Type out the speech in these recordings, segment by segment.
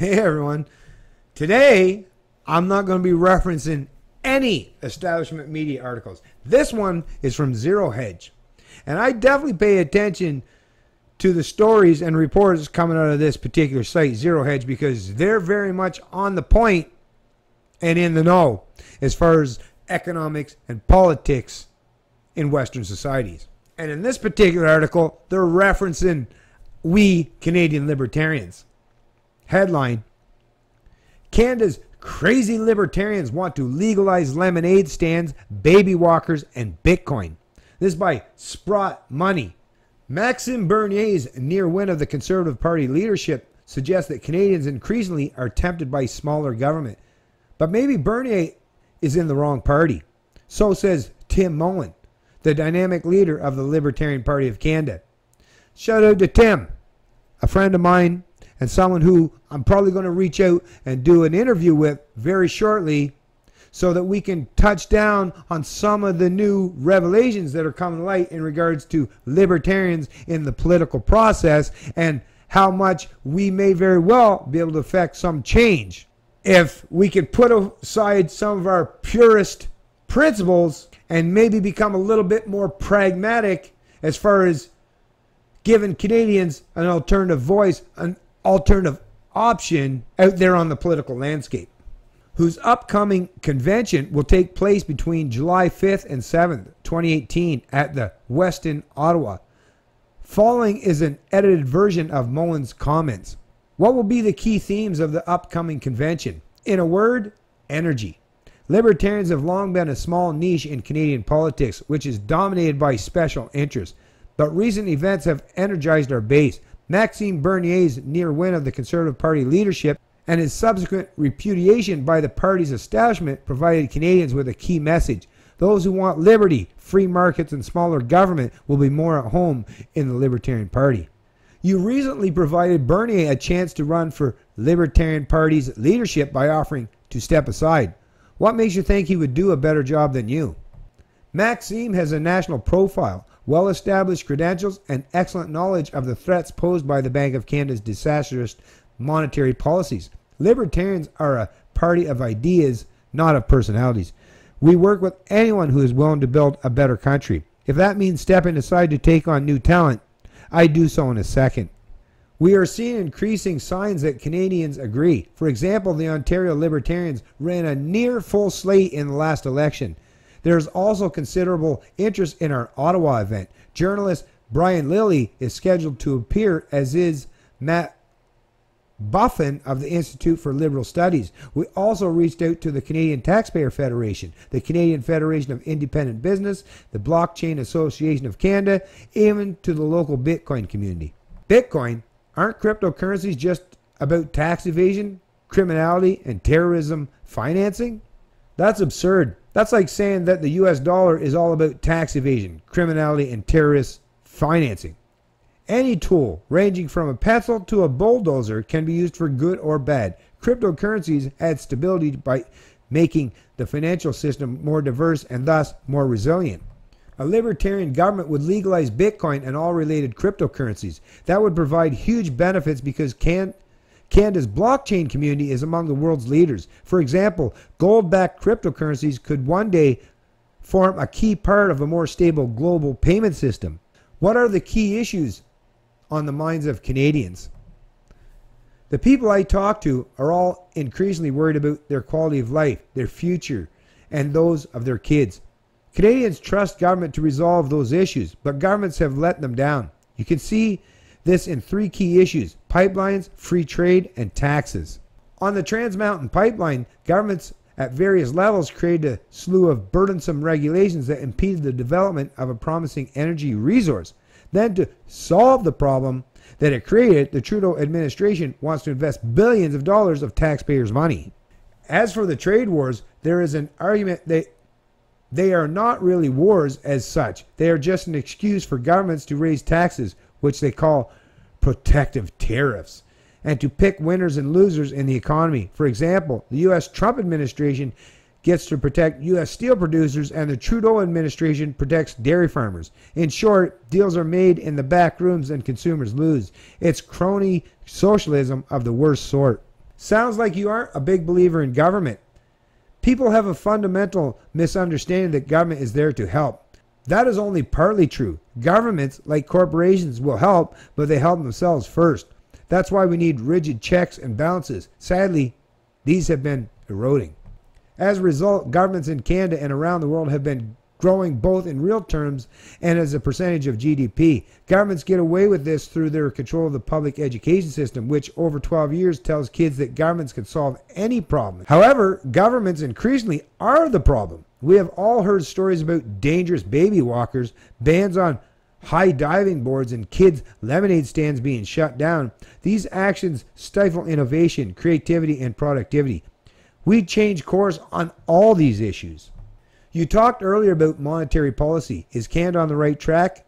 Hey everyone. Today, I'm not going to be referencing any establishment media articles. This one is from Zero Hedge. And I definitely pay attention to the stories and reports coming out of this particular site, Zero Hedge, because they're very much on the point and in the know as far as economics and politics in Western societies. And in this particular article, they're referencing we Canadian Libertarians. Headline: Canada's crazy libertarians want to legalize lemonade stands, baby walkers, and Bitcoin. This is by Sprott Money. Maxime Bernier's near win of the Conservative Party leadership suggests that Canadians increasingly are tempted by smaller government. But maybe Bernier is in the wrong party. So says Tim Moen, the dynamic leader of the Libertarian Party of Canada. Shout out to Tim, a friend of mine, and someone who I'm probably going to reach out and do an interview with very shortly so that we can touch down on some of the new revelations that are coming to light in regards to libertarians in the political process and how much we may very well be able to affect some change. If we could put aside some of our purist principles and maybe become a little bit more pragmatic as far as giving Canadians an alternative voice, an alternative option out there on the political landscape, whose upcoming convention will take place between July 5th and 7th, 2018 at the Westin, Ottawa. Following is an edited version of Moen's comments. What will be the key themes of the upcoming convention? In a word, energy. Libertarians have long been a small niche in Canadian politics, which is dominated by special interests. But recent events have energized our base. Maxime Bernier's near win of the Conservative Party leadership and his subsequent repudiation by the party's establishment provided Canadians with a key message. Those who want liberty, free markets, and smaller government will be more at home in the Libertarian Party. You recently provided Bernier a chance to run for Libertarian Party's leadership by offering to step aside. What makes you think he would do a better job than you? Maxime has a national profile, well-established credentials, and excellent knowledge of the threats posed by the Bank of Canada's disastrous monetary policies. Libertarians are a party of ideas, not of personalities. We work with anyone who is willing to build a better country. If that means stepping aside to take on new talent, I do so in a second. We are seeing increasing signs that Canadians agree. For example, the Ontario Libertarians ran a near full slate in the last election. There is also considerable interest in our Ottawa event. Journalist Brian Lilly is scheduled to appear, as is Matt Buffin of the Institute for Liberal Studies. We also reached out to the Canadian Taxpayer Federation, the Canadian Federation of Independent Business, the Blockchain Association of Canada, even to the local Bitcoin community. Bitcoin? Aren't cryptocurrencies just about tax evasion, criminality, and terrorism financing? That's absurd. That's like saying that the US dollar is all about tax evasion, criminality, and terrorist financing. Any tool, ranging from a pencil to a bulldozer, can be used for good or bad. Cryptocurrencies add stability by making the financial system more diverse and thus more resilient. A libertarian government would legalize Bitcoin and all related cryptocurrencies. That would provide huge benefits because Canada's blockchain community is among the world's leaders. For example, gold-backed cryptocurrencies could one day form a key part of a more stable global payment system. What are the key issues on the minds of Canadians? The people I talk to are all increasingly worried about their quality of life, their future, and those of their kids. Canadians trust government to resolve those issues, but governments have let them down. You can see this in three key issues: pipelines, free trade, and taxes. On the Trans Mountain Pipeline, governments at various levels created a slew of burdensome regulations that impeded the development of a promising energy resource. Then, to solve the problem that it created, the Trudeau administration wants to invest billions of dollars of taxpayers' money. As for the trade wars, there is an argument that they are not really wars as such. They are just an excuse for governments to raise taxes, which they call protective tariffs, and to pick winners and losers in the economy. For example, the U.S. Trump administration gets to protect U.S. steel producers, and the Trudeau administration protects dairy farmers. In short, deals are made in the back rooms and consumers lose. It's crony socialism of the worst sort. Sounds like you aren't a big believer in government. People have a fundamental misunderstanding that government is there to help. That is only partly true. Governments, like corporations, will help, but they help themselves first. That's why we need rigid checks and balances. Sadly, these have been eroding. As a result, governments in Canada and around the world have been growing both in real terms and as a percentage of GDP. Governments get away with this through their control of the public education system, which over 12 years tells kids that governments can solve any problem. However, governments increasingly are the problem. We have all heard stories about dangerous baby walkers, bans on high diving boards, and kids' lemonade stands being shut down. These actions stifle innovation, creativity, and productivity. We change course on all these issues. You talked earlier about monetary policy. Is Canada on the right track?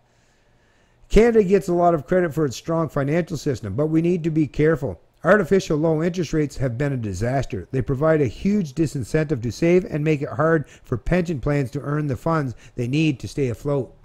Canada gets a lot of credit for its strong financial system, but we need to be careful. Artificial low interest rates have been a disaster. They provide a huge disincentive to save and make it hard for pension plans to earn the funds they need to stay afloat.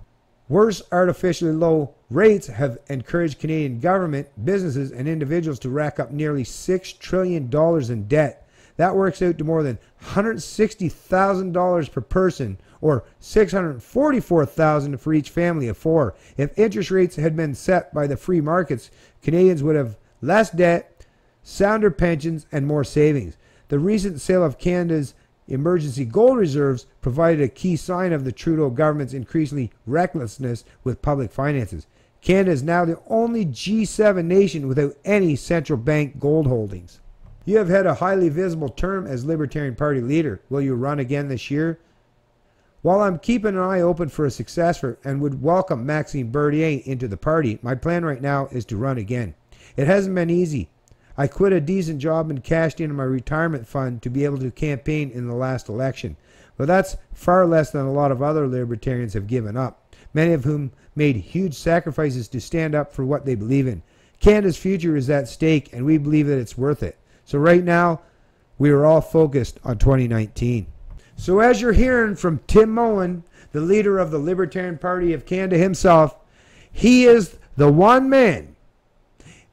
Worse, artificially low rates have encouraged Canadian government, businesses, and individuals to rack up nearly $6 trillion in debt. That works out to more than $160,000 per person, or $644,000 for each family of four. If interest rates had been set by the free markets, Canadians would have less debt, sounder pensions, and more savings. The recent sale of Canada's emergency gold reserves provided a key sign of the Trudeau government's increasingly recklessness with public finances. Canada is now the only G7 nation without any central bank gold holdings. You have had a highly visible term as Libertarian Party leader. Will you run again this year? While I'm keeping an eye open for a successor and would welcome Maxime Bernier into the party, my plan right now is to run again. It hasn't been easy. I quit a decent job and cashed in my retirement fund to be able to campaign in the last election. But that's far less than a lot of other libertarians have given up, many of whom made huge sacrifices to stand up for what they believe in. Canada's future is at stake, and we believe that it's worth it. So right now, we are all focused on 2019. So as you're hearing from Tim Moen, the leader of the Libertarian Party of Canada himself, he is the one man,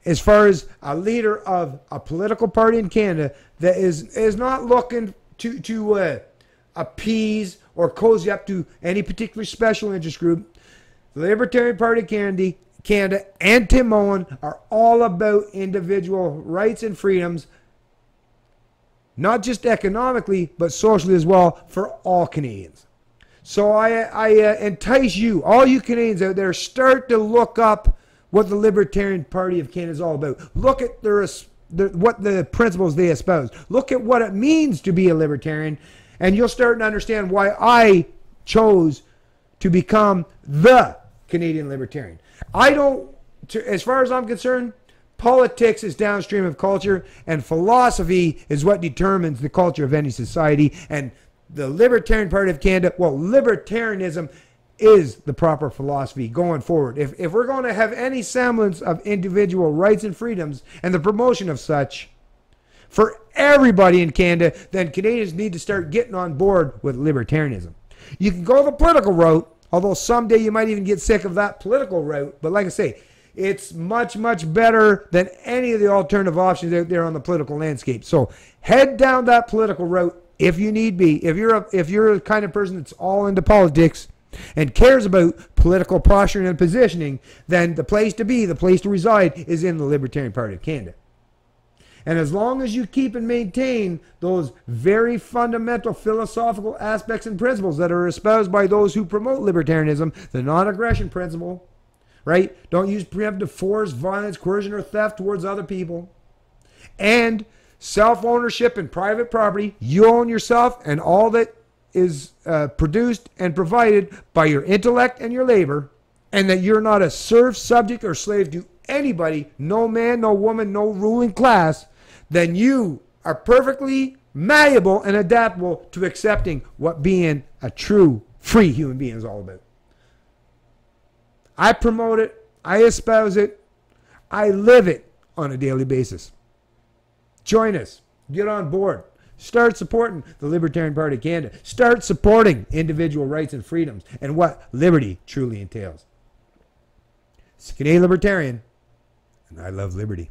as far as a leader of a political party in Canada, that is not looking to appease or cozy up to any particular special interest group. The Libertarian Party of Canada and Tim Moen are all about individual rights and freedoms, not just economically, but socially as well, for all Canadians. So I entice you, all you Canadians out there, start to look up what the Libertarian Party of Canada is all about. Look at what the principles they espouse. Look at what it means to be a libertarian, and you'll start to understand why I chose to become the Canadian Libertarian. As far as I'm concerned, politics is downstream of culture, and philosophy is what determines the culture of any society. And the Libertarian Party of Canada, well, libertarianism is the proper philosophy going forward. If we're going to have any semblance of individual rights and freedoms and the promotion of such for everybody in Canada, then Canadians need to start getting on board with libertarianism. You can go the political route, although someday you might even get sick of that political route. But like I say, it's much, much better than any of the alternative options out there on the political landscape. So head down that political route if you need be. If you're a kind of person that's all into politics and cares about political posturing and positioning, then the place to be, the place to reside, is in the Libertarian Party of Canada. And as long as you keep and maintain those very fundamental philosophical aspects and principles that are espoused by those who promote libertarianism, the non-aggression principle, right? Don't use preemptive force, violence, coercion, or theft towards other people. And self-ownership and private property. You own yourself and all that is produced and provided by your intellect and your labor. And that you're not a serf, subject, or slave to anybody, no man, no woman, no ruling class. Then you are perfectly malleable and adaptable to accepting what being a true, free human being is all about. I promote it. I espouse it. I live it on a daily basis. Join us. Get on board. Start supporting the Libertarian Party of Canada. Start supporting individual rights and freedoms and what liberty truly entails. It's Canadian Libertarian, and I love liberty.